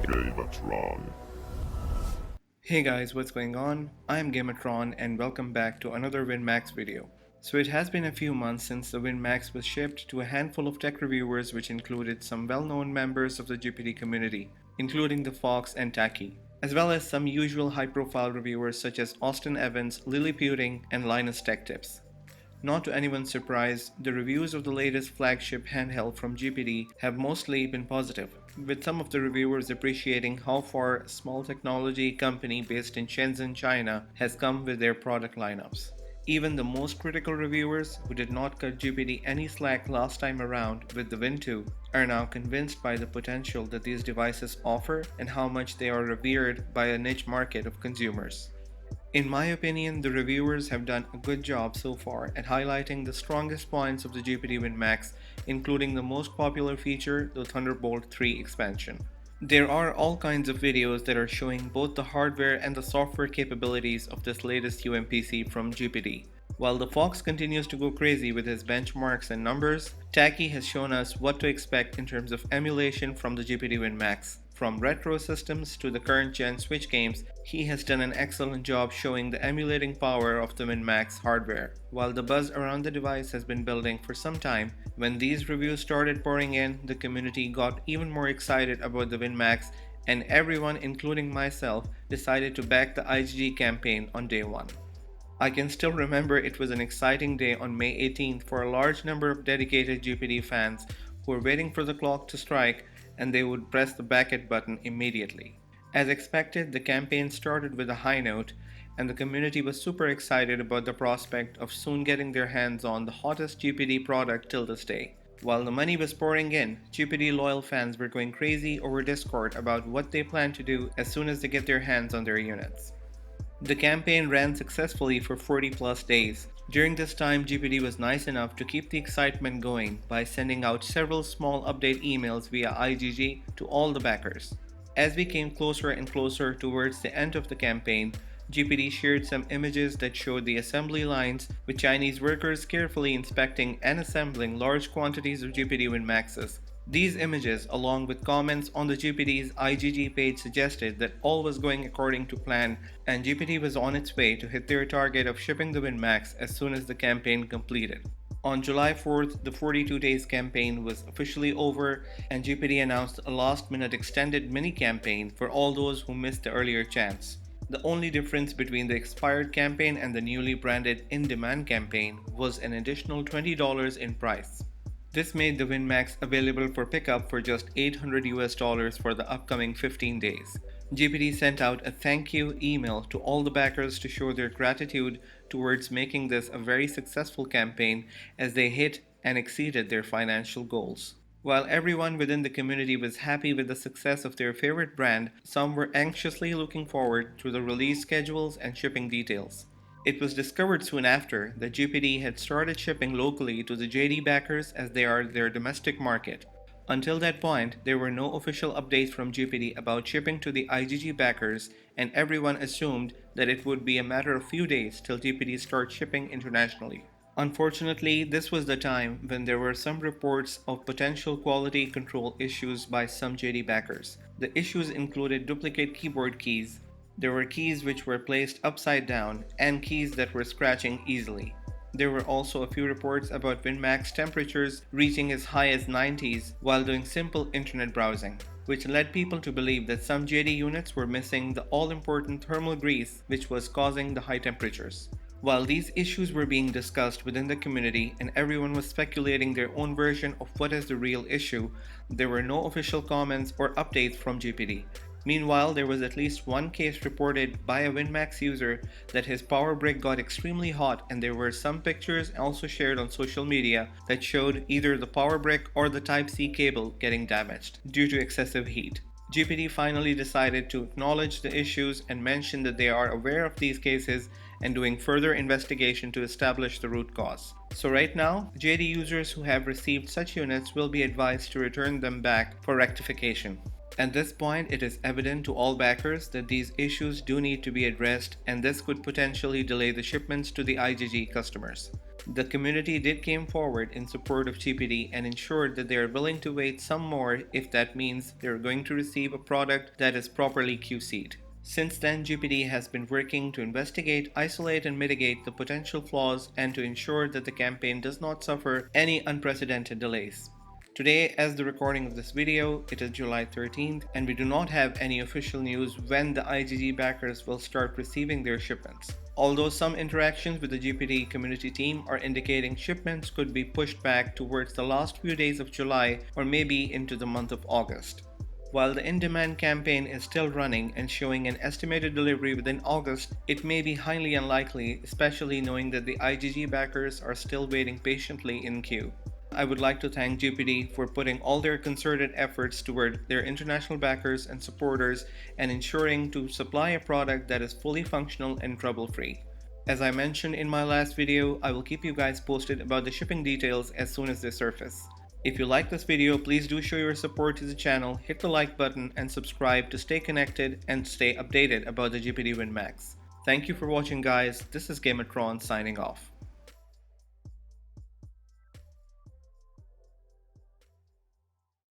GameAtRoN. Hey guys, what's going on? I'm GaMeAtRoN and welcome back to another Win Max video. So it has been a few months since the Win Max was shipped to a handful of tech reviewers, which included some well-known members of the Gpd community, including the Fox and Taki, as well as some usual high-profile reviewers such as Austin Evans, Lily Puting, and Linus Tech Tips. Not to anyone's surprise, the reviews of the latest flagship handheld from Gpd have mostly been positive, with some of the reviewers appreciating how far a small technology company based in Shenzhen, China has come with their product lineups. Even the most critical reviewers, who did not cut Gpd any slack last time around with the Win 2, are now convinced by the potential that these devices offer and how much they are revered by a niche market of consumers. In my opinion, the reviewers have done a good job so far at highlighting the strongest points of the Gpd Win Max, including the most popular feature, the Thunderbolt 3 expansion. There are all kinds of videos that are showing both the hardware and the software capabilities of this latest UMPC from Gpd. While the Fox continues to go crazy with his benchmarks and numbers, Taki has shown us what to expect in terms of emulation from the Gpd Win Max. From retro systems to the current gen Switch games, he has done an excellent job showing the emulating power of the Win Max hardware. While the buzz around the device has been building for some time, when these reviews started pouring in, the community got even more excited about the Win Max, and everyone, including myself, decided to back the IGG campaign on day one. I can still remember it was an exciting day on May 18th for a large number of dedicated Gpd fans who were waiting for the clock to strike, and they would press the back it button immediately. As expected, the campaign started with a high note, and the community was super excited about the prospect of soon getting their hands on the hottest Gpd product till this day. While the money was pouring in, Gpd loyal fans were going crazy over Discord about what they plan to do as soon as they get their hands on their units. The campaign ran successfully for 40 plus days. During this time, Gpd was nice enough to keep the excitement going by sending out several small update emails via IGG to all the backers. As we came closer and closer towards the end of the campaign, Gpd shared some images that showed the assembly lines with Chinese workers carefully inspecting and assembling large quantities of Gpd Win Maxes. These images, along with comments on the Gpd's IGG page, suggested that all was going according to plan and Gpd was on its way to hit their target of shipping the Win Max as soon as the campaign completed. On July 4th, the 42 days campaign was officially over and Gpd announced a last-minute extended mini-campaign for all those who missed the earlier chance. The only difference between the expired campaign and the newly branded in-demand campaign was an additional $20 in price. This made the Win Max available for pickup for just $800 for the upcoming 15 days. Gpd sent out a thank you email to all the backers to show their gratitude towards making this a very successful campaign as they hit and exceeded their financial goals. While everyone within the community was happy with the success of their favorite brand, some were anxiously looking forward to the release schedules and shipping details. It was discovered soon after that Gpd had started shipping locally to the JD backers as they are their domestic market. Until that point, there were no official updates from Gpd about shipping to the IGG backers, and everyone assumed that it would be a matter of few days till Gpd starts shipping internationally. Unfortunately, this was the time when there were some reports of potential quality control issues by some JD backers. The issues included duplicate keyboard keys. There were keys which were placed upside down and keys that were scratching easily. There were also a few reports about Win Max temperatures reaching as high as 90s while doing simple internet browsing, which led people to believe that some JD units were missing the all-important thermal grease which was causing the high temperatures. While these issues were being discussed within the community and everyone was speculating their own version of what is the real issue, there were no official comments or updates from Gpd. Meanwhile, there was at least one case reported by a Win Max user that his power brick got extremely hot, and there were some pictures also shared on social media that showed either the power brick or the Type-C cable getting damaged due to excessive heat. Gpd finally decided to acknowledge the issues and mention that they are aware of these cases and doing further investigation to establish the root cause. So right now, JD users who have received such units will be advised to return them back for rectification. At this point, it is evident to all backers that these issues do need to be addressed, and this could potentially delay the shipments to the IGG customers. The community did came forward in support of GPD and ensured that they are willing to wait some more if that means they are going to receive a product that is properly QC'd. Since then, GPD has been working to investigate, isolate, and mitigate the potential flaws and to ensure that the campaign does not suffer any unprecedented delays. Today, as the recording of this video, it is July 13th, and we do not have any official news when the IGG backers will start receiving their shipments. Although some interactions with the GPD community team are indicating shipments could be pushed back towards the last few days of July or maybe into the month of August. While the in-demand campaign is still running and showing an estimated delivery within August, it may be highly unlikely, especially knowing that the IGG backers are still waiting patiently in queue. I would like to thank GPD for putting all their concerted efforts toward their international backers and supporters and ensuring to supply a product that is fully functional and trouble-free. As I mentioned in my last video, I will keep you guys posted about the shipping details as soon as they surface. If you like this video, please do show your support to the channel, hit the like button and subscribe to stay connected and stay updated about the Gpd Win Max. Thank you for watching guys, this is GameAtRoN signing off.